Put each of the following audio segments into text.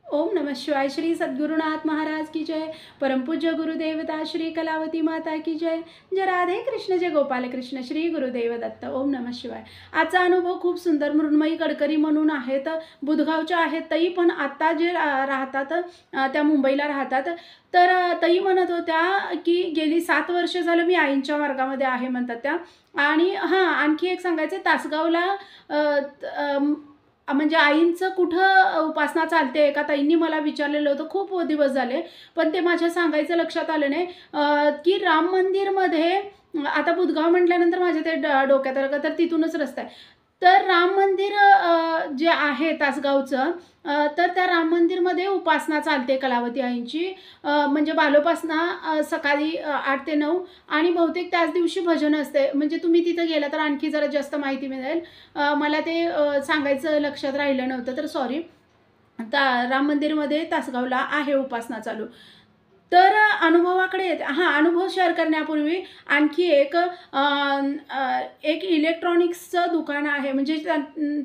ओम नमः शिवाय। श्री सद्गुरुनाथ महाराज की जय। परमपूज्य गुरुदेवता श्री कलावती माता की जय। जय राधे कृष्ण, जय गोपाल कृष्ण, श्री गुरुदेव दत्त। ओम नमः शिवाय। आजचा अनुभव खूप सुंदर। मृण्मयी गडकरी म्हणून आहेत, बुधगावच्या आहेत ताई, पण आत्ता जे राहतात त्या मुंबईला राहतात। तर ताई म्हणत होत्या की गेली 7 वर्ष झालं मी आईंच्या मार्गामध्ये आहे म्हणतात त्या। आणि हां, आणखी एक सांगायचं, तासगावला म्हणजे आईंचं कुठं उपासना चालते एका ताईंनी मला विचारलेलं होतं, खूप दिवस झाले, पण ते माझ्या सांगायचं लक्षात आलं नाही की राम मंदिरमध्ये आता बुधगाव म्हटल्यानंतर माझ्या ते डोक्यात आलं का, तर तिथूनच रस्ता आहे। तर राम मंदिर जे आहे तासगावचं, तर त्या राम मंदिरमध्ये उपासना चालते कलावती आईंची। म्हणजे बालोपासना सकाळी 8 ते 9 आणि बहुतेक त्याच दिवशी भजन असते। म्हणजे तुम्ही तिथं गेला तर आणखी जरा जास्त माहिती मिळेल। मला ते सांगायचं लक्षात राहिलं नव्हतं, तर सॉरी। राम मंदिरमध्ये तासगावला आहे उपासना चालू। तर अनुभवाकडे येते। हां, अनुभव शेअर करण्यापूर्वी आणखी एक इलेक्ट्रॉनिक्सचं दुकान आहे, म्हणजे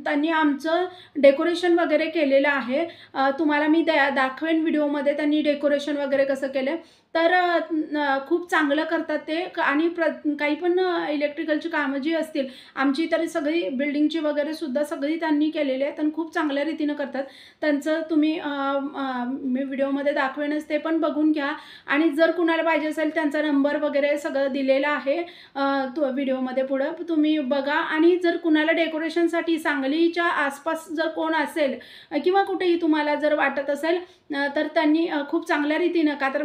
त्यांनी आमचं डेकोरेशन वगैरे केलेलं आहे। तुम्हाला मी दाखवेन व्हिडिओमध्ये त्यांनी डेकोरेशन वगैरे कसं केलं। तर खूप चांगलं करतात ते आणि काही पण इलेक्ट्रिकलची कामं जी असतील आमची, तर सगळी बिल्डिंगची वगैरे सुद्धा सगळी त्यांनी केलेली आहेत आणि खूप चांगल्या रीतीनं करतात। त्यांचं तुम्ही मी व्हिडिओमध्ये दाखवेनच, ते पण बघून घ्या। आणि जर कुणाला पाहिजे असेल त्यांचा नंबर वगैरे सगळं दिलेला आहे तो व्हिडिओमध्ये पुढं तुम्ही बघा। आणि जर कुणाला डेकोरेशनसाठी सांगलीच्या आसपास जर कोण असेल किंवा कुठेही तुम्हाला जर वाटत असेल, तर त्यांनी खूप चांगल्या रीतीनं, का तर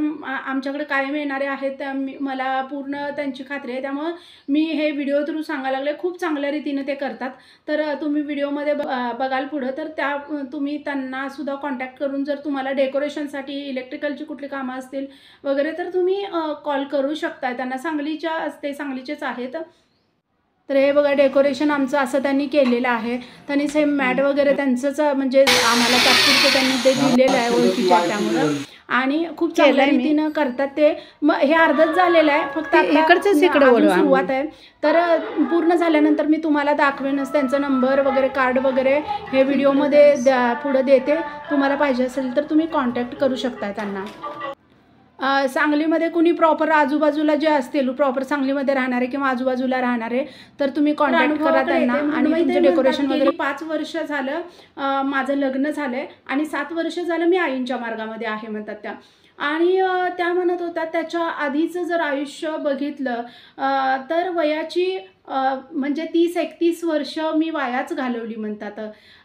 आमच्याकडे कायम येणारे आहेत, मला पूर्ण त्यांची खात्री आहे, त्यामुळं मी हे व्हिडिओ थ्रू सांगायला लागले, खूप चांगल्या रीतीनं ते करतात। तर तुम्ही व्हिडिओमध्ये बघाल पुढं, तर तुम्ही त्यांना सुद्धा कॉन्टॅक्ट करून जर तुम्हाला डेकोरेशनसाठी इलेक्ट्रिकलची कुठली कामं असतील वगैरे, तर तुम्ही कॉल करू शकता त्यांना। सांगलीचेच आहेत। तर हे बघा, डेकोरेशन आमचं असं त्यांनी केलेलं आहे। त्यांनी सेम मॅट वगैरे त्यांचंच, म्हणजे आम्हाला तात्पुरतं त्यांनी ते दिलेलं आहे ओळखीच्या, त्यामुळं आणि खूप चांगल्या रीतीनं करतात ते। मग हे अर्धच झालेलं आहे, फक्त इकडचंच अजून सुरुवात आहे। तर पूर्ण झाल्यानंतर मी तुम्हाला दाखवेनच त्यांचा नंबर वगैरे, कार्ड वगैरे हे व्हिडिओमध्ये पुढं देते। तुम्हाला पाहिजे असेल तर तुम्ही कॉन्टॅक्ट करू शकता त्यांना। सांगलीमध्ये कुणी प्रॉपर आजूबाजूला जे असतील, प्रॉपर सांगलीमध्ये राहणारे किंवा आजूबाजूला राहणारे, तर तुम्ही कॉन्टॅक्ट करा त्यांना। आणि तुमचं डेकोरेशन वगैरे 5 वर्ष झालं माझं लग्न झालंय आणि 7 वर्ष झालं मी आईंच्या मार्गामध्ये आहे म्हणतात त्या। आणि त्या म्हणत होत्या त्याच्या आधीचं जर आयुष्य बघितलं तर वयाची म्हणजे 30-31 वर्ष मी वायाच घालवली म्हणतात।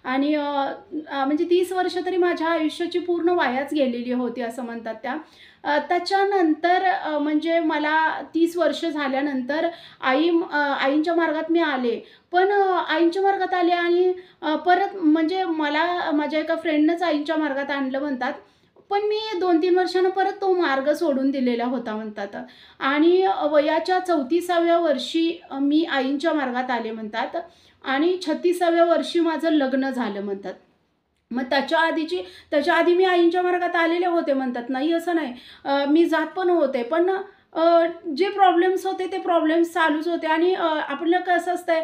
आणि म्हणजे 30 वर्ष तरी माझ्या आयुष्याची पूर्ण वायाच गेलेली होती असं म्हणतात त्या। त्याच्यानंतर म्हणजे मला 30 वर्ष झाल्यानंतर आईंच्या मार्गात मी आले। पण आईंच्या मार्गात आले आणि परत म्हणजे मला माझ्या एका फ्रेंडनंच आईंच्या मार्गात आणलं म्हणतात। पण मी 2-3 वर्षांनं परत तो मार्ग सोडून दिलेला होता म्हणतात। आणि वयाच्या 34व्या वर्षी मी आईंच्या मार्गात आले म्हणतात आणि 36व्या वर्षी माझं लग्न झालं म्हणतात। मग त्याच्या आधी मी आईंच्या मार्गात आलेले होते म्हणतात, नाही असं नाही, मी जात पण होते, पण जे प्रॉब्लेम्स होते ते प्रॉब्लेम्स चालूच होते। आणि आपलं कसं असतंय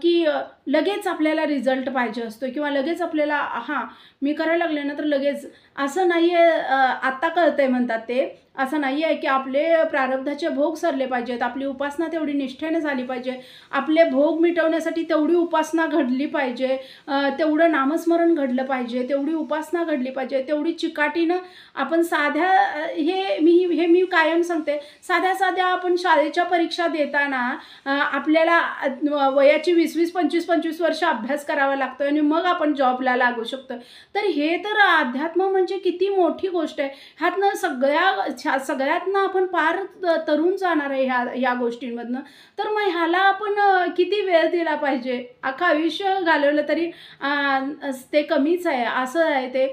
की लगेच आपल्याला रिझल्ट पाहिजे असतो किंवा लगेच आपल्याला हां मी करायला लागले ना तर लगेच, असं नाही आहे। आत्ता कळतंय म्हणतात ते, असं नाही आहे की आपले प्रारब्धाचे भोग सरले पाहिजेत, आपली उपासना तेवढी निष्ठेने झाली पाहिजे, आपले भोग मिटवण्यासाठी तेवढी उपासना घडली पाहिजे, तेवढं नामस्मरण घडलं पाहिजे, तेवढी उपासना घडली पाहिजे, तेवढी चिकाटीनं आपण साध्या हे मी कायम सांगते, साध्या आपण शाळेच्या परीक्षा देताना आपल्याला वयाची 20-20, 25-25 वर्ष अभ्यास करावा लागतो आणि मग आपण जॉबला लागू शकतो। तर हे तर अध्यात्म म्हणजे किती मोठी गोष्ट आहे। ह्यातनं सगळ्यातनं आपण पार तरुण जाणार आहे ह्या गोष्टींमधनं। तर मग ह्याला आपण किती वेळ दिला पाहिजे, अख्खं आयुष्य घालवलं तरी ते कमीच आहे, असं आहे ते।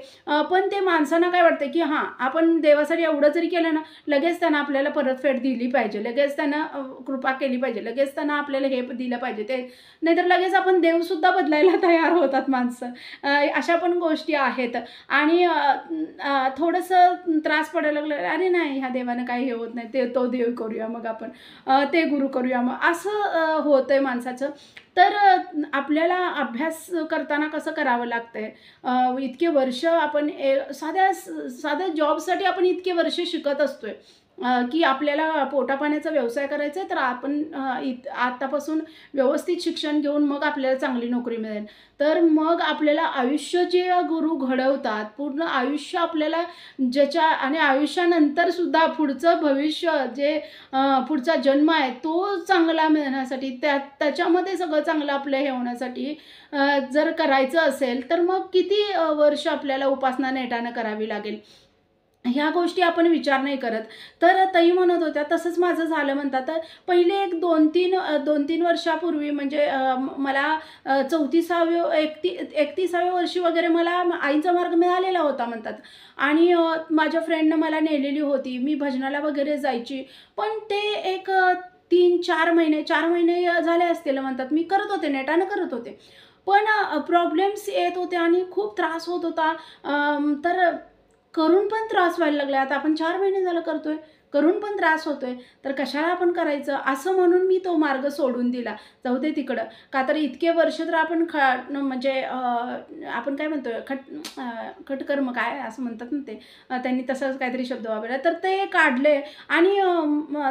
पण ते माणसांना काय वाटतं की हां आपण देवासाठी एवढं जरी केलं ना, लगेच त्यांना आपल्याला परतफेड दिली पाहिजे, लगेच त्यांना कृपा केली पाहिजे, लगेच त्यांना आपल्याला हे दिलं पाहिजे ते, नाहीतर लगेच आपण पण देवसुद्धा बदलायला तयार होतात माणसं. अशा पण गोष्टी आहेत. आणि थोडंसं त्रास पडायला लागलं, अरे नाही ह्या देवानं काही हे होत नाही, ते तो देव करूया मग आपण, ते गुरु करूया मग, असं होतं आहे माणसाचं. तर आपल्याला अभ्यास करताना कसं करावं लागतंय, इतके वर्ष आपण साध्या जॉबसाठी आपण इतके वर्ष शिकत असतोय, की आपल्याला पोटापाण्याचा व्यवसाय करायचा आहे, तर आपण आत्तापासून व्यवस्थित शिक्षण घेऊन मग आपल्याला चांगली नोकरी मिळेल. तर मग आपल्याला आयुष्य जे गुरु घडवतात, पूर्ण आयुष्य आपल्याला आणि आयुष्यानंतर सुद्धा पुढचं भविष्य जे पुढचा जन्म आहे तो चांगला मिळण्यासाठी, त्याच्यामध्ये सगळं चांगलं आपलं हे होण्यासाठी जर करायचं असेल तर मग किती वर्ष आपल्याला उपासना नेटानं करावी लागेल, ह्या गोष्टी आपण विचार नाही करत. तर ताई म्हणत होत्या तसंच माझं झालं म्हणतात. तर पहिले एक 2-3 वर्षापूर्वी म्हणजे मला 31व्या वर्षी वगैरे मला आईचा मार्ग मिळालेला होता म्हणतात. आणि माझ्या फ्रेंडनं मला नेलेली होती, मी भजनाला वगैरे जायची. पण ते एक 4 महिने झाले असतील म्हणतात, मी करत होते, नेटानं करत होते. पण प्रॉब्लेम्स येत होते आणि खूप त्रास होत होता. तर करून पण त्रास व्हायला लागला. आता आपण 4 महिने झालं करतोय, करून पण त्रास होतोय, तर कशाला आपण करायचं, असं म्हणून मी तो मार्ग सोडून दिला. जाऊ दे तिकडं. का तर इतके वर्ष तर आपण म्हणजे आपण काय म्हणतोय, खटकर्म काय असं म्हणतात ना ते, त्यांनी तसंच काहीतरी शब्द वापरला, तर ते काढले. आणि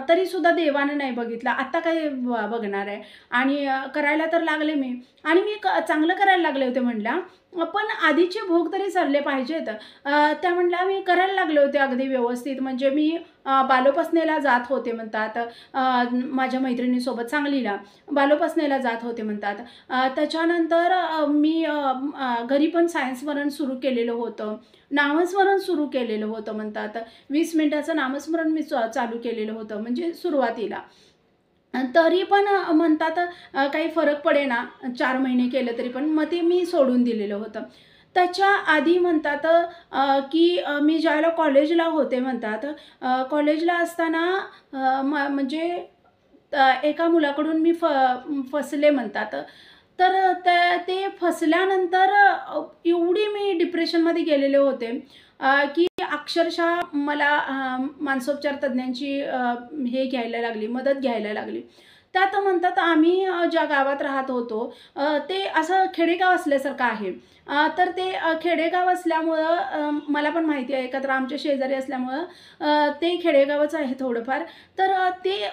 तरीसुद्धा देवानं नाही बघितलं. आता काय बघणार आहे. आणि करायला तर लागले मी. आणि मी चांगलं करायला लागले होते म्हणल्या, पण आधीचे भोग तरी सरले पाहिजेत. त्या म्हणल्या मी करायला लागले होते अगदी व्यवस्थित. म्हणजे मी बालोपासनेला जात होते म्हणतात, माझ्या मैत्रिणीसोबत सांगलीला बालोपासनेला जात होते म्हणतात. त्याच्यानंतर मी घरी पण सायन्सस्मरण सुरू केलेलं होतं, नामस्मरण सुरू केलेलं होतं म्हणतात. 20 मिनिटाचं नामस्मरण मी चालू केलेलं होतं म्हणजे सुरुवातीला. तरी पण म्हणतात काही फरक पडेना, 4 महिने केलं तरी पण, मग ते मी सोडून दिलेलं होतं. त्याच्या आधी म्हणतात की मी ज्यावेळेला कॉलेजला होते म्हणतात, कॉलेजला असताना म्हणजे एका मुलाकडून मी फसले म्हणतात. तर ते फसल्यानंतर एवढी मी डिप्रेशनमध्ये गेलेले होते की अक्षरशः मला मानसोपचार तज्ज्ञांची हे घ्यायला लागली, मदत घ्यायला लागली. त्यात म्हणतात आम्ही ज्या गावात राहत होतो ते असं खेडेगाव असल्यासारखं आहे. तर ते खेडेगाव असल्यामुळं मला पण माहिती आहे, एकत्र आमच्या शेजारी असल्यामुळं ते खेडेगावच आहे थोडंफार. तर ते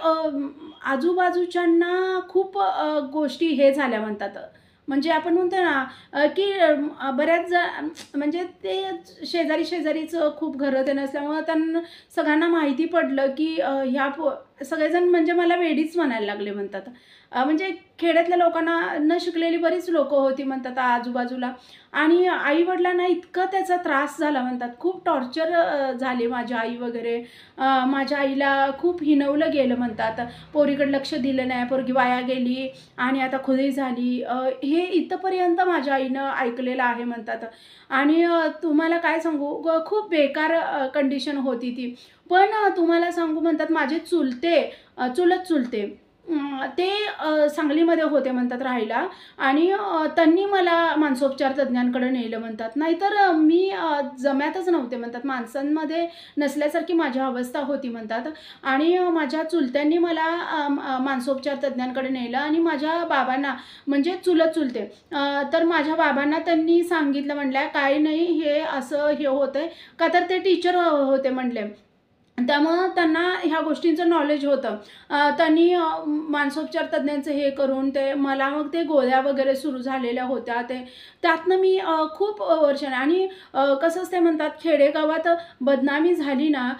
आजूबाजूच्यांना खूप गोष्टी हे झाल्या म्हणतात. म्हणजे आपण म्हणतो ना की बऱ्याच म्हणजे ते शेजारीच खूप घरं ते नसल्यामुळं त्यांना सगळ्यांना माहिती पडलं की सगळेजण म्हणजे मला वेडीच म्हणायला लागले म्हणतात. म्हणजे खेड्यातल्या लोकांना, न शिकलेली बरीच लोकं होती म्हणतात आजूबाजूला. आणि आईवडिलांना इतका त्याचा त्रास झाला म्हणतात, खूप टॉर्चर झाले माझी आई वगैरे. माझ्या आईला खूप हिणवलं गेलं म्हणतात, पोरीकडे लक्ष दिलं नाही, पोरगी वाया गेली आणि आता खुली झाली, हे इथंपर्यंत माझ्या आईनं ऐकलेलं आहे म्हणतात. आणि तुम्हाला काय सांगू, खूप बेकार कंडिशन होती ती. पण तुम्हाला सांगू म्हणतात माझे चुलत चुलते ते सांगलीमध्ये होते म्हणतात राहायला. आणि त्यांनी मला मानसोपचार तज्ज्ञांकडे नेलं म्हणतात. नाहीतर मी जम्यातच नव्हते म्हणतात, माणसांमध्ये नसल्यासारखी माझी अवस्था होती म्हणतात. आणि माझ्या चुलत्यांनी मला मानसोपचार तज्ज्ञांकडे नेलं. आणि माझ्या बाबांना, म्हणजे चुलत चुलते, तर माझ्या बाबांना त्यांनी सांगितलं, म्हणल्या काय नाही हे असं हे होतं आहे, का तर ते टीचर होते म्हणले, त्यामुळं त्यांना ह्या गोष्टींचं नॉलेज होतं. त्यांनी मानसोपचार तज्ज्ञांचं हे करून ते मला मग ते गोळ्या वगैरे सुरू झालेल्या होत्या, त्यातनं मी खूप वर्षाने. आणि कसंच ते म्हणतात खेडेगावात बदनामी झाली ना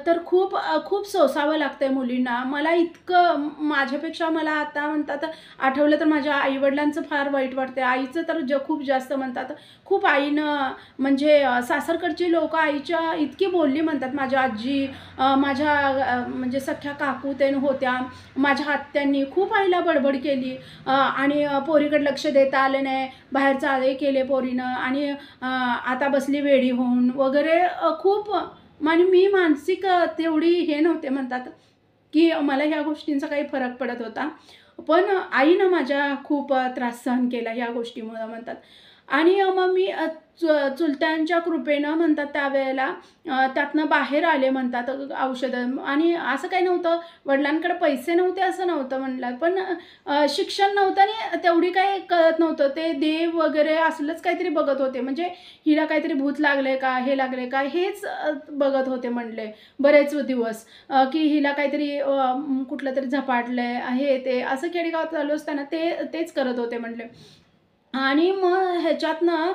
तर खूप सोसावं लागतं आहे मुलींना. मला इतकं, माझ्यापेक्षा मला आता म्हणतात आठवलं तर माझ्या आईवडिलांचं फार वाईट वाटते. आईचं तर खूप जास्त म्हणतात, खूप आईनं म्हणजे सासरकडची लोकं आईच्या इतकी बोलली म्हणतात. माझ्या आजी, माझ्या म्हणजे सख्या काकू ते होत्या, माझ्या आत्यांनी खूप आईला बडबड केली. आणि पोरीकडे लक्ष देता आलं नाही, बाहेरचं आळे केले पोरीनं, आणि आता बसली वेडी होऊन वगैरे खूप. आणि मी मानसिक तेवढी हे नव्हते म्हणतात की मला ह्या गोष्टींचा काही फरक पडत होता. पण आईनं माझ्या खूप त्रास सहन केला ह्या गोष्टीमुळं म्हणतात. आणि मग मी चुलत्यांच्या कृपेनं म्हणतात त्यावेळेला त्यातनं बाहेर आले म्हणतात औषधं. आणि असं काही नव्हतं, वडिलांकडे पैसे नव्हते असं नव्हतं म्हणलं, पण शिक्षण नव्हतं आणि तेवढी काही कळत नव्हतं. ते देव वगैरे असलंच काहीतरी बघत होते, म्हणजे हिला काहीतरी भूत लागले का, हे लागले का, हेच बघत होते म्हणले बरेच दिवस. की हिला काहीतरी कुठलं तरी झपाटलंय, हे ते असं खेडेगावात चालू असताना तेच करत होते म्हणले. आणि मग ह्याच्यातनं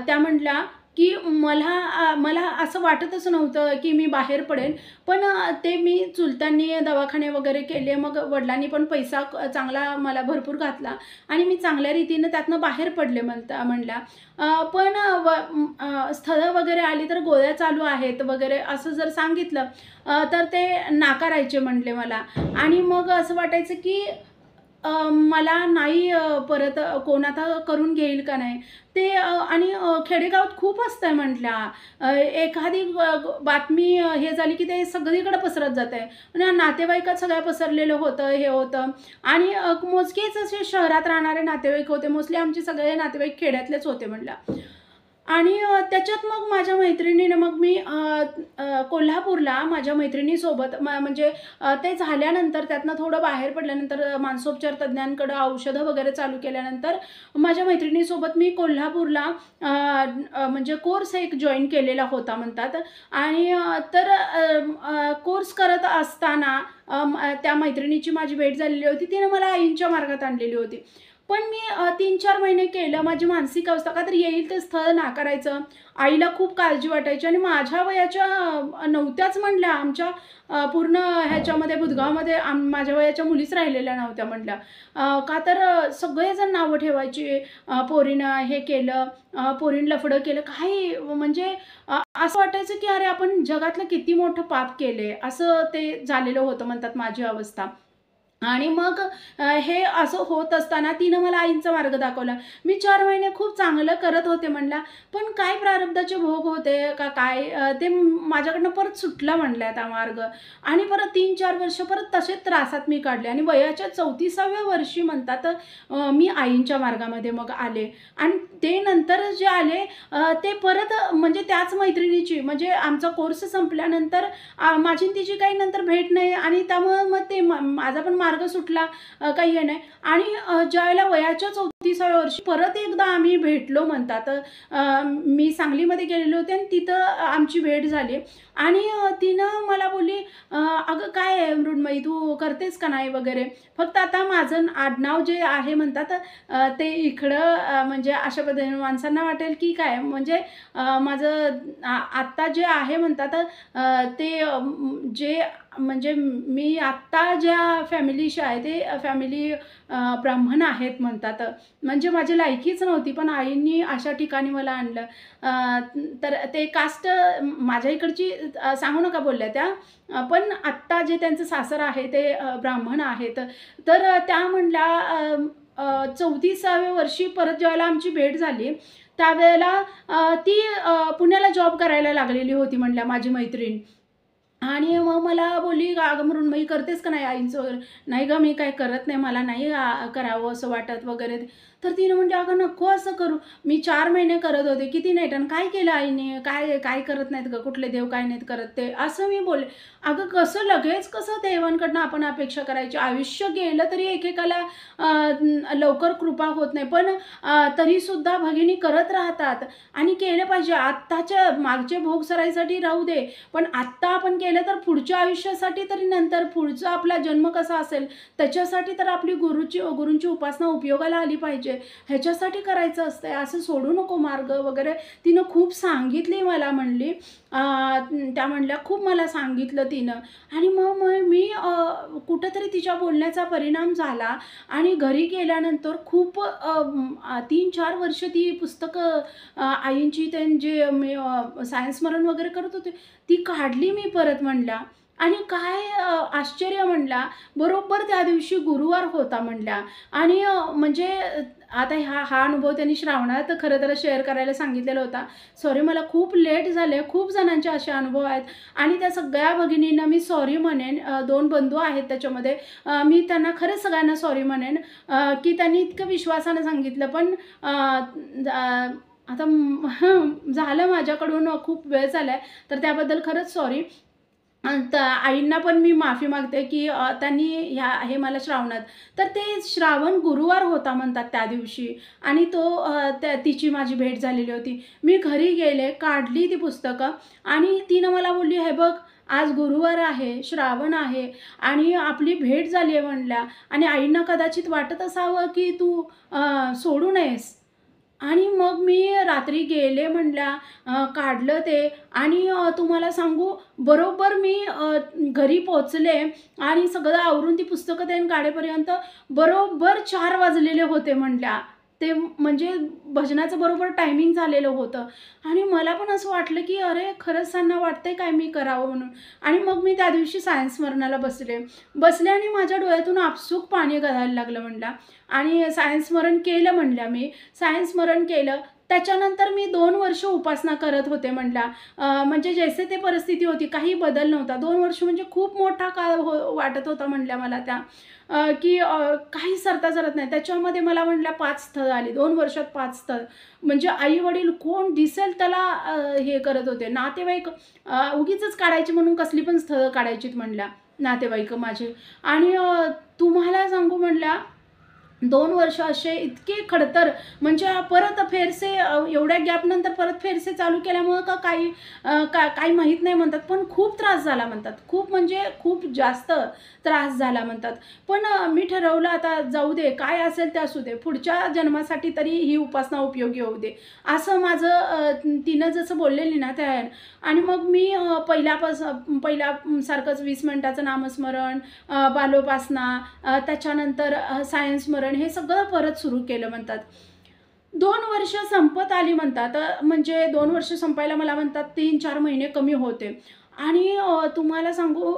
त्या म्हटल्या की मला असं वाटतच नव्हतं की मी बाहेर पडेन. पण ते मी चुलत्यांनी दवाखाने वगैरे केले. मग वडिलांनी पण पैसा चांगला मला भरपूर घातला आणि मी चांगल्या रीतीनं त्यातनं बाहेर पडले म्हणल्या. पण स्थळं वगैरे आली तर गोळ्या चालू आहेत वगैरे असं जर सांगितलं तर ते नाकारायचे म्हणले मला. आणि मग असं वाटायचं की मला नाही परत कोण आता करून घेईल का नाही ते. आणि खेडेगावात खूप असतंय म्हटल्या. एखादी बातमी हे झाली की ते सगळीकडे पसरत जाते आणि नातेवाईकात सगळं पसरलेलं होतं, हे होतं. आणि मोजकेच असे शहरात राहणारे नातेवाईक होते, मोस्टली आमचे सगळे नातेवाईक खेड्यातलेच होते म्हटल्या. आणि त्याच्यात मग माझ्या मैत्रिणीनं मग मी कोल्हापूरला माझ्या मैत्रिणीसोबत म्हणजे ते झाल्यानंतर त्यातनं थोडं बाहेर पडल्यानंतर मानसोपचार तज्ज्ञांकडं औषधं वगैरे चालू केल्यानंतर माझ्या मैत्रिणीसोबत मी कोल्हापूरला म्हणजे कोर्स एक जॉईन केलेला होता म्हणतात. आणि तर कोर्स करत असताना त्या मैत्रिणीची माझी भेट झालेली होती. तिनं मला आईंच्या मार्गात आणलेली होती. पण मी 3-4 महिने केलं. माझी मानसिक अवस्था का तर येईल ते स्थळ नाकारायचं. आईला खूप काळजी वाटायची आणि माझ्या वयाच्या नव्हत्याच म्हणल्या. आमच्या पूर्ण ह्याच्यामध्ये बुधगावमध्ये माझ्या वयाच्या मुलीच राहिलेल्या नव्हत्या म्हणल्या. का तर सगळेजण नावं ठेवायची, पोरीनं हे केलं, पोरीनं लफडं केलं. काही म्हणजे असं वाटायचं की अरे आपण जगातलं किती मोठं पाप केले, असं ते झालेलं होतं म्हणतात माझी अवस्था. आणि मग हे असं होत असताना तिनं मला आईंचा मार्ग दाखवला. मी 4 महिने खूप चांगलं करत होते म्हणल्या. पण काय प्रारब्धाचे भोग होते का काय ते माझ्याकडनं परत सुटला म्हणल्या त्या मार्ग. आणि परत 3-4 वर्ष परत तसेच त्रासात मी काढले. आणि वयाच्या 34व्या वर्षी म्हणतात मी आईंच्या मार्गामध्ये मग आले. आणि ते नंतर जे आले ते परत म्हणजे त्याच मैत्रिणीची म्हणजे आमचा कोर्स संपल्यानंतर माझी आणि तिची काही नंतर भेट नाही. आणि त्यामुळं मग ते माझा पण मार्ग सुटला, काही हे नाही. आणि ज्यावेळेला वयाच्या 34व्या वर्षी परत एकदा आम्ही भेटलो म्हणतात. मी सांगलीमध्ये गेलेले होते आणि तिथं आमची भेट झाली. आणि तिनं मला बोलली अगं काय आहे मृण्मयी, तू करतेस का नाही वगैरे. फक्त आता माझं आडनाव जे आहे म्हणतात ते इकडं म्हणजे अशा पद्धतीने माणसांना वाटेल की काय म्हणजे माझं आत्ता जे आहे म्हणतात ते जे म्हणजे मी आत्ता ज्या फॅमिलीशी आहे ते फॅमिली ब्राह्मण आहेत म्हणतात. म्हणजे माझी लायकीच नव्हती, पण आईंनी अशा ठिकाणी मला आणलं. तर ते कास्ट माझ्या इकडची सांगू नका बोलल्या त्या. पण आत्ता जे त्यांचं सासर आहे ते ब्राह्मण आहेत. तर त्या म्हणल्या 34व्या वर्षी परत ज्यावेळेला आमची भेट झाली त्यावेळेला ती पुण्याला जॉब करायला लागलेली होती म्हणल्या माझी मैत्रीण. आणि मग मला बोलली अगं मृण्मयी करतेस का नाही आईंचं वगैरे. नाही गं मी काय करत नाही, मला नाही करावं असं वाटत वगैरे. तर तिनं म्हणजे अगं नको असं करू. मी 4 महिने करत होते, किती नाही आणि काय केलं आईने, काय काय करत नाहीत गं, कुठले देव काय नाहीत करत ते, असं मी बोलले. अगं कसं लगेच कसं देवांकडनं आपण अपेक्षा करायची. आयुष्य गेलं तरी एकेकाला लवकर कृपा होत नाही. पण तरीसुद्धा भगिनी करत राहतात आणि केलं पाहिजे. आत्ताच्या मागचे भोग सराईसाठी राहू दे, पण आत्ता आपण केलं तर पुढच्या आयुष्यासाठी तरी नंतर पुढचा आपला जन्म कसा असेल त्याच्यासाठी तर आपली गुरूंची उपासना उपयोगाला आली पाहिजे. ह्याच्यासाठी करायचं असतंय, असं सोडू नको मार्ग वगैरे. तिनं खूप सांगितली मला म्हणली. त्या म्हणल्या खूप मला सांगितलं तिनं. आणि मग मी कुठंतरी तिच्या बोलण्याचा परिणाम झाला. आणि घरी गेल्यानंतर खूप 3-4 वर्ष ती पुस्तकं आईंची जे मी सायन्स स्मरण वगैरे करत होते ती काढली मी परत म्हणल्या. आणि काय आश्चर्य म्हणला, बरोबर त्या दिवशी गुरुवार होता म्हणल्या. आणि म्हणजे आता हा अनुभव त्यांनी श्रावणात खरं तर शेअर करायला सांगितलेला होता. सॉरी मला खूप लेट झाले. खूप जणांचे असे अनुभव आहेत आणि त्या सगळ्या भगिनींना मी सॉरी म्हणेन. 2 बंधू आहेत त्याच्यामध्ये. मी त्यांना खरंच सगळ्यांना सॉरी म्हणेन की त्यांनी इतकं विश्वासानं सांगितलं. पण आता झालं माझ्याकडून खूप वेळ झाला आहे, तर त्याबद्दल खरंच सॉरी. तर आईंना पण मी माफी मागते की त्यांनी हे मला श्रावणात, तर ते श्रावण गुरुवार होता म्हणतात त्या दिवशी. आणि तिची माझी भेट झालेली होती. मी घरी गेले, काढली ती पुस्तकं आणि तिनं मला बोलली, "हे बघ, आज गुरुवार आहे, श्रावण आहे आणि आपली भेट झाली आहे" म्हणल्या. आणि आईंना कदाचित वाटत असावं की तू सोडू नयेस. आणि मग मी रात्री गेले म्हणल्या, काढलं ते. आणि तुम्हाला सांगू, बरोबर मी घरी पोहोचले आणि सगळं आवरून ती पुस्तकं देऊन काढेपर्यंत बरोबर 4 वाजलेले होते म्हणल्या. ते म्हणजे भजनाचं बरोबर टायमिंग झालेलं होतं. आणि मला पण असं वाटलं की अरे खरंच त्यांना वाटतंय काय मी करावं म्हणून. आणि मग मी त्या दिवशी सायन्स स्मरणाला बसले आणि माझ्या डोळ्यातून आपसूक पाणी गळायला लागलं म्हणल्या. आणि सायन्स स्मरण केलं म्हणल्या मी. सायन्स स्मरण केलं. त्याच्यानंतर मी 2 वर्ष उपासना करत होते म्हणल्या. म्हणजे जैसे ते परिस्थिती होती, काही बदल नव्हता. 2 वर्ष म्हणजे खूप मोठा काळ वाटत होता म्हणल्या मला त्या. की काही सरता सरत नाही. त्याच्यामध्ये मला म्हणल्या 5 स्थळं आली. 2 वर्षात 5 स्थळं. म्हणजे आई-वडील कोण दिसेल त्याला हे करत होते. नातेवाईक उगीचच काढायची म्हणून कसली पण स्थळं काढायचीत म्हणल्या नातेवाईक माझे. आणि तुम्हाला सांगू म्हणल्या 2 वर्ष असे इतके खडतर, म्हणजे परत फेरसे एवढ्या गॅपनंतर परत फेरसे चालू केल्यामुळं का काही माहीत नाही म्हणतात, पण खूप त्रास झाला म्हणतात. खूप म्हणजे खूप जास्त त्रास झाला म्हणतात. पण मी ठरवलं आता जाऊ दे, काय असेल ते असू दे. पुढच्या जन्मासाठी तरी ही उपासना उपयोगी होऊ दे. असं माझं तिनं जसं बोललेली ना त्या. आणि मग मी पहिल्यासारखंच 20 मिनिटाचं नामस्मरण, बालोपासना, त्याच्यानंतर सायन्स स्मरण हे सगळं परत सुरू केलं म्हणतात. 2 वर्ष संपत आली म्हणतात. म्हणजे 2 वर्ष संपायला मला म्हणतात 3-4 महिने कमी होते. आणि तुम्हाला सांगू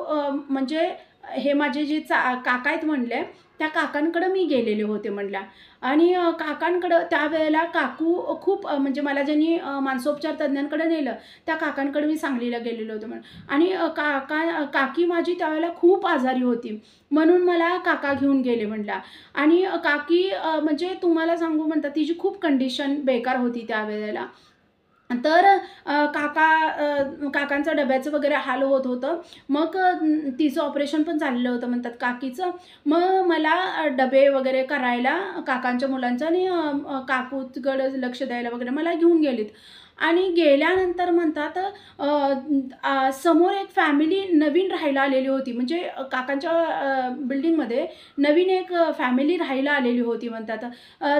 म्हणजे हे माझे जे काका आहेत म्हणले, त्या काकांकडं मी गेलेले होते म्हणल्या. आणि काकांकडं त्यावेळेला काकू खूप म्हणजे मला ज्यांनी मानसोपचार तज्ञांकडे नेलं, त्या काकांकडे मी सांगलीला गेलेलो होतो म्हणून. आणि काकी माझी त्यावेळेला खूप आजारी होती, म्हणून मला काका घेऊन गेले म्हणल्या. आणि काकी म्हणजे तुम्हाला सांगू म्हणतात तिची खूप कंडिशन बेकार होती त्यावेळेला. तर काकांचं डब्याचं वगैरे हाल होत होतं. मग तिचं ऑपरेशन पण झालेलं होतं म्हणतात काकीचं. मग मला डबे वगैरे करायला काकांच्या मुलांचं आणि काकूकडं लक्ष द्यायला वगैरे मला घेऊन गेलीत. आणि गेल्यानंतर म्हणतात समोर एक फॅमिली नवीन राहायला आलेली होती. म्हणजे काकांच्या बिल्डिंगमध्ये नवीन एक फॅमिली राहायला आलेली होती म्हणतात.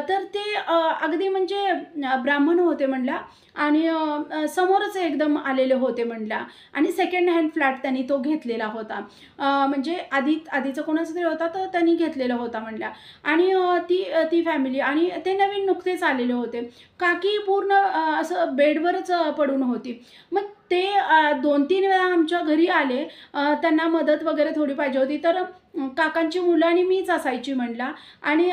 तर ते अगदी म्हणजे ब्राह्मण होते म्हणल्या. आणि समोरच एकदम आलेले होते म्हणल्या. आणि सेकंड हँड फ्लॅट त्यांनी तो घेतलेला होता. म्हणजे आधीचं कोणाचं तरी होता, तर त्यांनी घेतलेला होता म्हणल्या. आणि ती फॅमिली आणि ते नवीन नुकतेच आलेले होते. काकी पूर्ण असं बेडवरच पडून होती. मग ते 2-3 वेळा आमच्या घरी आले. त्यांना मदत वगैरे थोडी पाहिजे होती, तर काकांची मुलं आणि मीच असायची म्हणला. आणि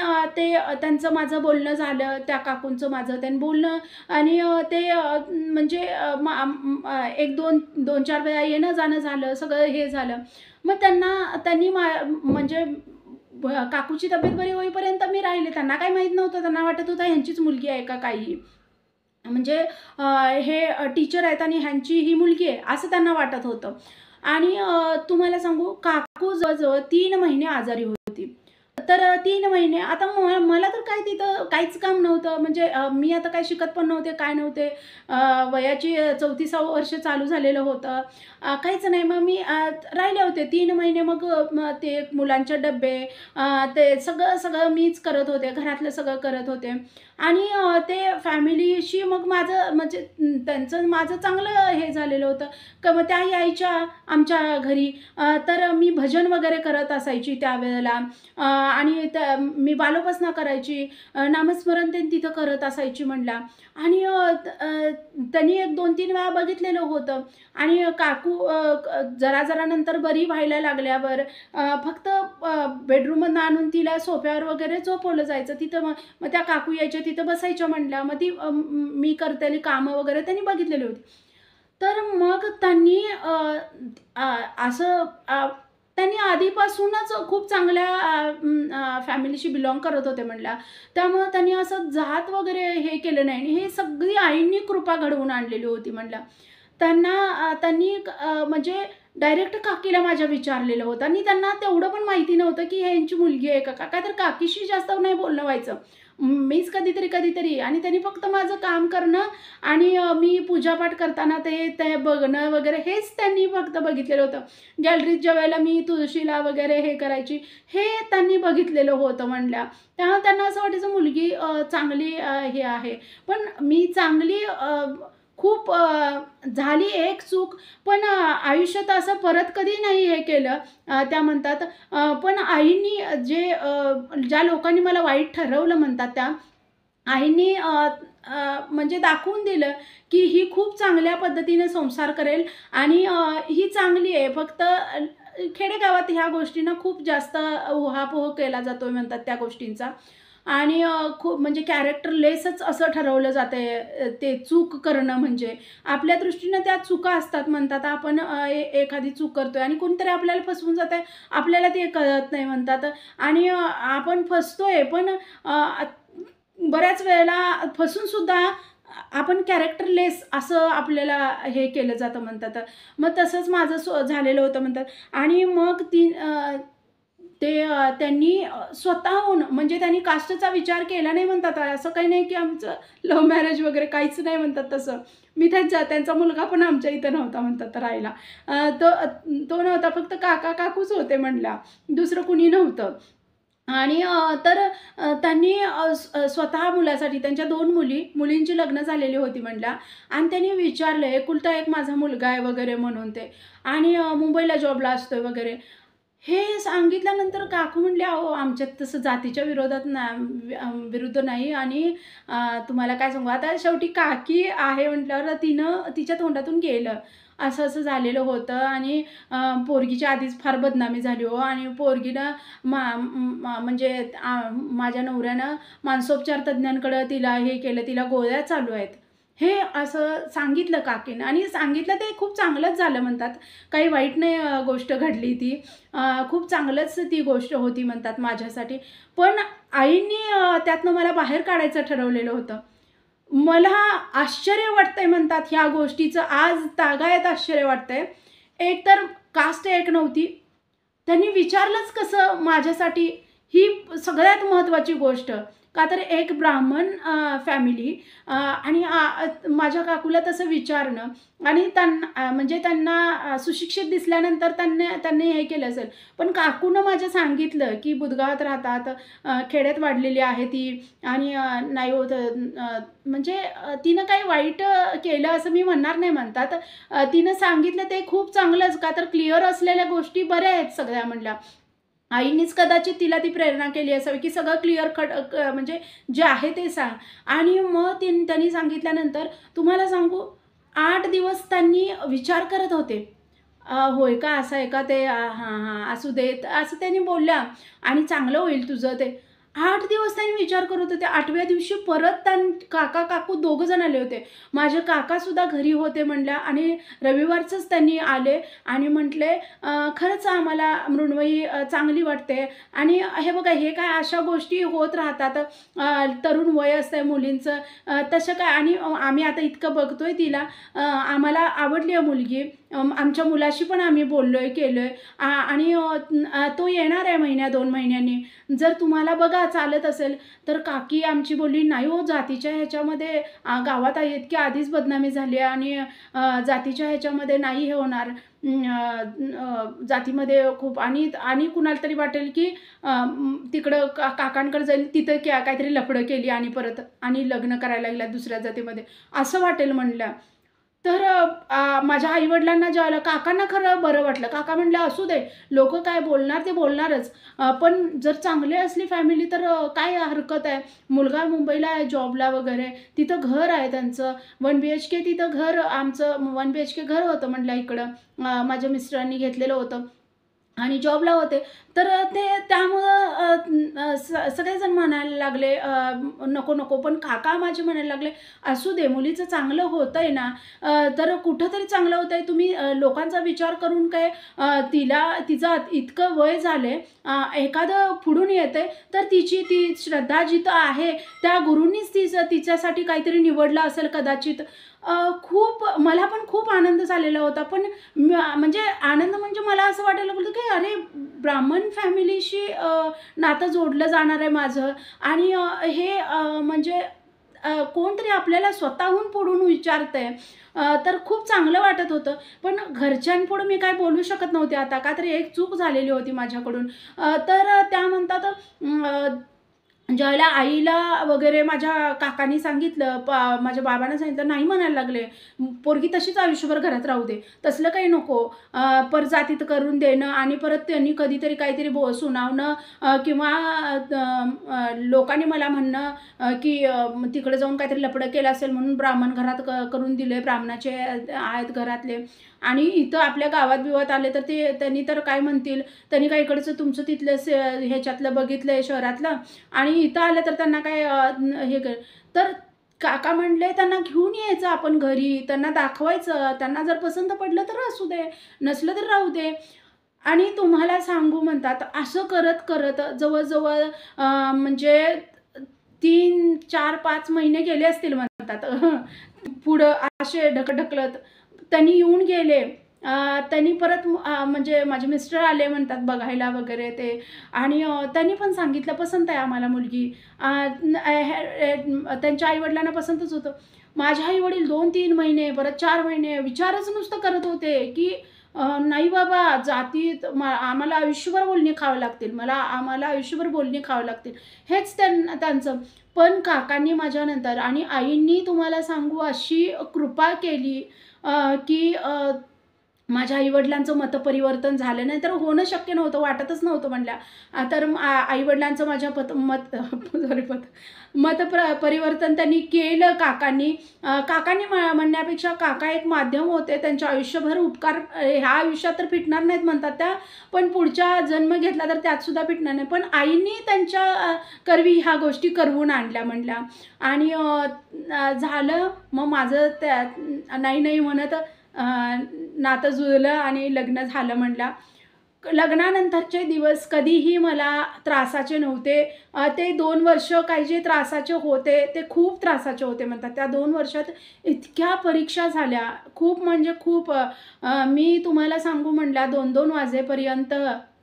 त्यांचं माझं बोलणं झालं, त्या काकूंचं माझं त्यांनी बोलणं. आणि ते म्हणजे 2-4 वेळा येणं जाणं झालं, सगळं हे झालं. मग त्यांनी म्हणजे काकूची तब्येत बरी होईपर्यंत मी राहिले. त्यांना काही माहीत नव्हतं. त्यांना वाटत होतं ह्यांचीच मुलगी आहे का काही. म्हणजे हे टीचर आहेत आणि ह्यांची ही मुलगी आहे असं त्यांना वाटत होतं. आणि तुम्हाला सांगू काकू जवळजवळ 3 महिने आजारी होती. तर 3 महिने आता मला तर काय तिथं काहीच काम नव्हतं. म्हणजे मी आता काय शिकत पण नव्हते, काय नव्हते. वयाची 34वे वर्ष चालू झालेलं होतं. काहीच नाही. मग मी राहिले होते 3 महिने. मग ते मुलांचे डब्बे ते सगळं मीच करत होते. घरातलं सगळं करत होते. आणि ते फॅमिलीशी मग माझं म्हणजे त्यांचं माझं चांगलं हे झालेलं होतं. मग त्या यायच्या आमच्या घरी. तर मी भजन वगैरे करत असायची त्यावेळेला. आणि मी बालोपासना करायची, नामस्मरण ते तिथं करत असायची म्हणला. आणि त्यांनी एक 2-3 वेळा बघितलेलं होतं आणि काकू जरा नंतर बरी व्हायला लागल्यावर फक्त बेडरूममधून आणून तिला सोफ्यावर वगैरे झोपवलं जायचं. तिथं मग त्या काकू यायच्या, तिथं बसायच्या म्हणल्या. मग ती मी करतेली कामं वगैरे त्यांनी बघितलेली होती. तर मग त्यांनी असं त्यांनी आधीपासूनच खूप चांगल्या फॅमिलीशी बिलॉंग करत होते म्हणल्या. त्यामुळं त्यांनी असं जात वगैरे हे केलं नाही आणि हे सगळी आईंनी कृपा घडवून आणलेली होती म्हणल्या. त्यांनी म्हणजे डायरेक्ट काकीला माझ्या विचारलेलं होतं आणि त्यांना तेवढं पण माहिती नव्हतं की ह्यांची मुलगी आहे का? काय तर काकीशी जास्त नाही बोलणं व्हायचं. मीच कधीतरी आणि त्यांनी फक्त माझं काम करणं आणि मी पूजापाठ करताना ते बघणं वगैरे हेच त्यांनी फक्त बघितलेलं होतं. गॅलरीत ज्यावेळेला मी तुळशीला वगैरे हे करायची, हे त्यांनी बघितलेलं होतं म्हणल्या. तेव्हा त्यांना असं वाटायचं मुलगी चांगली हे आहे. पण मी चांगली खूप झाली एक चूक, पण आयुष्यात असं परत कधी नाही हे केलं. त्या म्हणतात पण आईंनी ज्या लोकांनी मला वाईट ठरवलं म्हणतात त्या आईंनी म्हणजे दाखवून दिलं की ही खूप चांगल्या पद्धतीने संसार करेल आणि ही चांगली आहे. फक्त खेडेगावात ह्या गोष्टींना खूप जास्त उहापोह केला जातोय म्हणतात त्या गोष्टींचा आणि खूप म्हणजे कॅरेक्टरलेसच असं ठरवलं जातं ते चूक करणं म्हणजे. आपल्या दृष्टीनं त्या चुका असतात म्हणतात. आपण एखादी चूक करतोय आणि कोणतरी आपल्याला फसवून जात आहे, आपल्याला ते कळत नाही म्हणतात आणि आपण फसतोय पण बऱ्याच वेळेला फसूनसुद्धा आपण कॅरेक्टरलेस असं आपल्याला हे केलं जातं म्हणतात. मग तसंच माझं झालेलं होतं म्हणतात आणि मग त्यांनी स्वतःहून म्हणजे त्यांनी कास्टचा विचार केला नाही म्हणतात. असं काही नाही की आमचं लव्ह मॅरेज वगैरे काहीच नाही म्हणतात तसं. मी त्यांचा मुलगा पण आमच्या इथं नव्हता म्हणतात राहायला. तो नव्हता, फक्त काकूच होते म्हणल्या, दुसरं कुणी नव्हतं. आणि तर त्यांनी स्वतः मुलासाठी त्यांच्या 2 मुलींची लग्न झालेली होती म्हणल्या आणि त्यांनी विचारलं एकुलता एक माझा मुलगा आहे वगैरे म्हणून ते आणि मुंबईला जॉबला असतोय वगैरे. हे सांगितल्यानंतर काकू म्हणले अहो आमच्यात तसं जातीच्या विरुद्ध नाही आणि तुम्हाला काय सांगू आता शेवटी काकी आहे म्हटल्यावर तिच्या तोंडातून गेलं. असं झालेलं होतं आणि पोरगीची आधीच फार बदनामी झाली हो आणि पोरगीनं म्हणजे माझ्या नवऱ्यानं मानसोपचार तज्ज्ञांकडं तिला हे केलं, तिला गोळ्या चालू आहेत. हे असं सांगितलं काकीनं आणि सांगितलं ते खूप चांगलंच झालं म्हणतात. काही वाईट नाही गोष्ट घडली ती. खूप चांगलंच ती गोष्ट होती म्हणतात माझ्यासाठी. पण आईंनी त्यातनं मला बाहेर काढायचं ठरवलेलं होतं. मला आश्चर्य वाटतंय म्हणतात ह्या गोष्टीचं, आज तागायत आश्चर्य वाटतंय. एक तर कास्ट एक नव्हती. त्यांनी विचारलंच कसं माझ्यासाठी, ही सगळ्यात महत्त्वाची गोष्ट. का तर एक ब्राह्मण फॅमिली आणि माझ्या काकूला तसं विचारणं आणि म्हणजे त्यांना सुशिक्षित दिसल्यानंतर त्यांनी हे केलं असेल. पण काकूनं माझ्या सांगितलं की बुधगावात राहतात, खेड्यात वाढलेली आहे ती आणि नाही होत म्हणजे तिनं काही वाईट केलं असं मी म्हणणार नाही म्हणतात. तिनं सांगितलं ते खूप चांगलंच, का तर क्लिअर असलेल्या गोष्टी बऱ्या आहेत सगळ्या म्हणल्या. आईनीच कदाचित तिला ती प्रेरणा केली असावी की सगळं क्लिअर म्हणजे जे आहे ते सांग. आणि मग त्यांनी सांगितल्यानंतर तुम्हाला सांगू 8 दिवस त्यांनी विचार करत होते. होय का, असं आहे का ते, हां असू देत असं त्यांनी बोलल्या आणि चांगलं होईल तुझं ते. 8 दिवस त्यांनी विचार करत होते. 8व्या दिवशी परत काकू 2 जण आले होते. माझे काकासुद्धा घरी होते म्हणल्या आणि रविवारचंच त्यांनी आले आणि म्हटले खरंच आम्हाला मृण्मयी चांगली वाटते आणि हे बघा हे काय अशा गोष्टी होत राहतात. तरुण वय असतं मुलींचं तसं काय आणि आम्ही आता इतकं बघतोय तिला, आम्हाला आवडली आहे मुलगी, आमच्या मुलाशी पण आम्ही बोललोय केलोय आणि तो येणार आहे 1-2 महिन्यांनी. जर तुम्हाला बघा चालत असेल तर काकी आमची बोलली नाही हो, जातीच्या ह्याच्यामध्ये गावात इतकी आधीच बदनामी झाली आणि जातीच्या ह्याच्यामध्ये नाही हे होणार. जातीमध्ये खूप आणि कुणाला तरी वाटेल की तिकडं काकांकडे जाईल, तिथं काहीतरी लफडं केली आणि परत आणि लग्न करायला लागल्या दुसऱ्या जातीमध्ये असं वाटेल म्हणल्या. तर माझ्या आईवडिलांना जेव्हा काकांना खरं बरं वाटलं. काका म्हणले असू दे, लोक काय बोलणार ते बोलणारच, पण जर चांगली असली फॅमिली तर काय हरकत आहे. मुलगा मुंबईला आहे जॉबला वगैरे, तिथं घर आहे त्यांचं 1 BHK, तिथं घर आमचं 1 BHK घर होतं म्हटलं इकडं, माझ्या मिस्टरांनी घेतलेलं होतं आणि जॉबला होते. तर ते त्यामुळं सगळेजण म्हणायला लागले नको नको, पण काका माझे म्हणायला लागले असू दे, मुलीचं चांगलं होतंय ना, तर कुठंतरी चांगलं होतंय. तुम्ही लोकांचा विचार करून काय, तिचं इतकं वय झाले, एखादं पुढून येते तर ती श्रद्धा जिथं आहे त्या गुरूंनीच तिच्यासाठी काहीतरी निवडलं असेल कदाचित. खूप मला पण खूप आनंद झालेला होता. पण म्हणजे आनंद म्हणजे मला असं वाटायला लागलं की अरे, ब्राह्मण फॅमिलीशी नातं जोडलं जाणार आहे माझं, आणि हे म्हणजे कोणतरी आपल्याला स्वतःहून पुढून विचारतंय, तर खूप चांगलं वाटत होतं. पण घरच्यांपुढं मी काय बोलू शकत नव्हते आता, का तर एक चूक झालेली होती माझ्याकडून. तर त्या म्हणतात ज्यावेळेला आईला वगैरे माझ्या काकांनी सांगितलं, माझ्या बाबांना सांगितलं, नाही म्हणायला लागले, पोरगी तशीच आयुष्यभर घरात राहू दे, तसलं काही नको, परजातीत करून देणं आणि परत त्यांनी कधीतरी काहीतरी सुनावणं, किंवा लोकांनी मला म्हणणं की तिकडे जाऊन काहीतरी लफडं केलं असेल म्हणून ब्राह्मण घरात करून दिले, ब्राह्मणाचे आहेत घरातले, आणि इथं आपल्या गावात बिवात आले तर त्यांनी तर काय म्हणतील, त्यांनी काय इकडचं तुमचं तिथलं ह्याच्यातलं बघितलं आहे शहरातलं, आणि इथं आलं तर त्यांना काय हे तर काका म्हणले त्यांना घेऊन यायचं आपण घरी, त्यांना दाखवायचं, त्यांना जर पसंत पडलं तर असू दे, नसलं तर राहू दे. आणि तुम्हाला सांगू म्हणतात असं करत करत जवळजवळ म्हणजे 3, 4, 5 महिने गेले असतील म्हणतात. पुढं असे ढकलत त्यांनी येऊन गेले. त्यांनी परत म्हणजे माझे मिस्टर आले म्हणतात बघायला वगैरे ते, आणि त्यांनी पण सांगितलं पसंत आहे आम्हाला मुलगी. त्यांच्या आईवडिलांना पसंतच होतं. माझे आईवडील 2-3 महिने, परत 4 महिने विचारच नुसतं करत होते की नाही बाबा, जातीत आम्हाला आयुष्यभर बोलणी खावं लागतील, आम्हाला आयुष्यभर बोलणी खावं लागतील, हेच त्यांचं. पण काकांनी माझ्यानंतर आणि आईंनी तुम्हाला सांगू अशी कृपा केली की माझ्या आईवडिलांचं मतपरिवर्तन झालं, नाही तर होणं शक्य नव्हतं, वाटतच नव्हतं म्हणल्या. तर आईवडिलांचं माझ्या परिवर्तन त्यांनी केलं काकांनी. काकांनी म्हणण्यापेक्षा काका एक माध्यम होते, त्यांच्या आयुष्यभर उपकार ह्या आयुष्यात तर फिटणार नाहीत म्हणतात त्या, पण पुढच्या जन्म घेतला तर त्यात सुद्धा फिटणार नाही. पण आईंनी त्यांच्या करवी ह्या गोष्टी करवून आणल्या म्हणल्या, आणि झालं. मग माझं त्या नाही नाही म्हणत नातं जुळलं आणि लग्न झालं म्हणला. लग्नानंतरचे दिवस कधीही मला त्रासाचे नव्हते. ते 2 वर्ष काही जे त्रासाचे होते ते खूप त्रासाचे होते म्हणतात. त्या 2 वर्षात इतक्या परीक्षा झाल्या, खूप म्हणजे खूप. मी तुम्हाला सांगू म्हणला 2-2 वाजेपर्यंत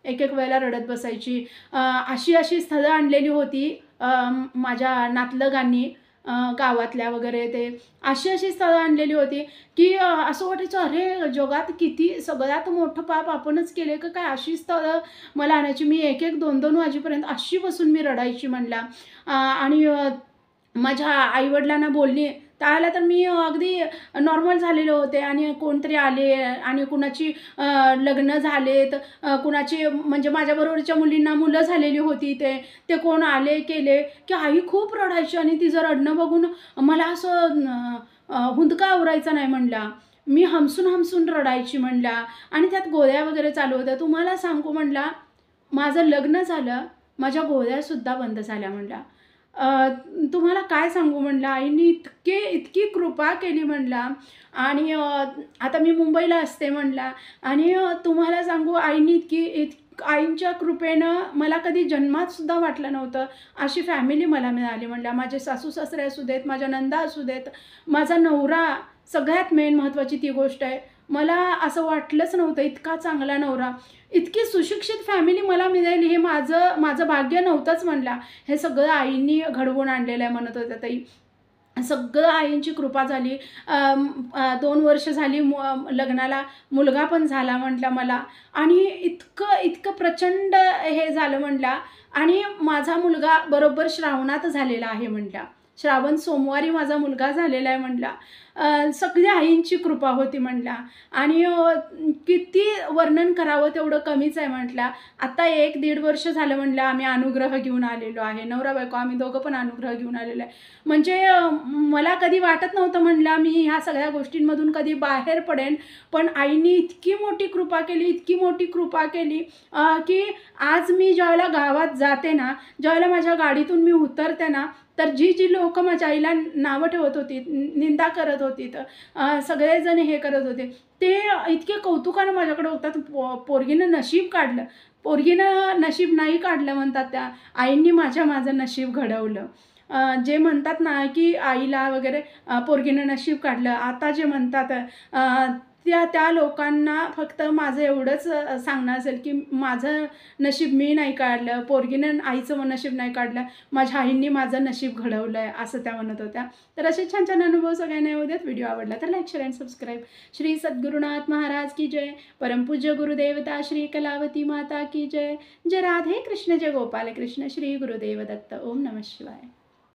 एक वेळेला रडत बसायची. अशी स्थळं आणलेली होती माझ्या नातलगांनी, गावातल्या वगैरे, ते अशी स्थळं आणलेली होती की असं वाटायचं अरे जगात किती सगळ्यात मोठं पाप आपणच केले का काय. अशी स्थळं मला आणायची. मी 1-2 वाजेपर्यंत अशी बसून मी रडायची म्हणला. आणि माझ्या आईवडिलांना बोलणी त्यावेळेला तर मी अगदी नॉर्मल झालेले होते, आणि कोणतरी आले आणि कुणाची लग्न झालेत, कुणाची म्हणजे माझ्याबरोबरच्या मुलींना मुलं झालेली होती, ते कोण आले केले की आई खूप रडायची, आणि तिचं रडणं बघून मला असं हुंदका आवरायचा नाही म्हणला. मी हमसून रडायची म्हणला, आणि त्यात गोळ्या वगैरे चालू होत्या. तुम्हाला सांगू म्हणला माझं लग्न झालं, माझ्या गोळ्यासुद्धा बंद झाल्या म्हणला. तुम्हाला काय सांगू म्हणलं, आईनी इतकी कृपा केली म्हणला. आणि आता मी मुंबईला असते म्हणला, आणि तुम्हाला सांगू आईनी आईंच्या कृपेनं मला कधी जन्मातसुद्धा वाटलं नव्हतं अशी फॅमिली मला मिळाली म्हणल्या. माझे सासू सासरे असू देत, माझ्या नंदा असू देत, माझा नवरा, सगळ्यात मेन महत्त्वाची ती गोष्ट आहे, मला असं वाटलंच नव्हतं इतका चांगला नवरा, इतकी सुशिक्षित फॅमिली मला मिळाली, हे माझं भाग्य नव्हतंच म्हणला. हे सगळं आईंनी घडवून आणलेलं आहे म्हणत होत्या ताई. सगळं आईंची कृपा झाली. 2 वर्ष झाली लग्नाला, मुलगा पण झाला म्हटला मला, आणि इतकं प्रचंड हे झालं म्हटला. आणि माझा मुलगा बरोबर श्रावणात झालेला आहे म्हटला. श्रावण सोमवारी माझा मुलगा झालेला आहे म्हटला. सगळ्या आईंची कृपा होती म्हटल्या. आणि किती वर्णन करावं तेवढं कमीच आहे म्हटल्या. आता 1-1.5 वर्ष झालं म्हटलं आम्ही अनुग्रह घेऊन आलेलो आहे. नवरा बायको आम्ही दोघं पण अनुग्रह घेऊन आलेलो आहे. म्हणजे मला कधी वाटत नव्हतं म्हटलं मी ह्या सगळ्या गोष्टींमधून कधी बाहेर पडेन. पण आईनी इतकी मोठी कृपा केली, इतकी मोठी कृपा केली की आज मी ज्यावेळेला गावात जाते ना, ज्यावेळेला माझ्या गाडीतून मी उतरते ना, तर जी लोक माझ्या आईला नावं ठेवत होती, निंदा करत होती, सगळेजण हे करत होते, ते इतके कौतुकानं माझ्याकडे होतात. पोरगीनं नशीब काढलं, पोरगीनं नशीब नाही काढलं म्हणतात त्या आईंनी माझं नशीब घडवलं. जे म्हणतात ना की आईला वगैरे पोरगीनं नशीब काढलं, आता जे म्हणतात त्या लोकांना फक्त माझं एवढंच सांगणं असेल की माझं नशीब मी नाही काढलं, पोरगीनं आईचं नशीब नाही काढलं, माझ्या आईंनी माझं नशीब घडवलं आहे, असं त्या म्हणत होत्या. तर असे छान छान अनुभव सगळ्यांना येऊ देत. व्हिडिओ आवडला तर like, share and subscribe. Shri Sadgurunath Maharaj की जय. परमपूज्य गुरुदेवता श्री कलावती माता की जय. जय राधे कृष्ण, जय गोपाल कृष्ण, श्री गुरुदेव दत्त. ओम नमः शिवाय.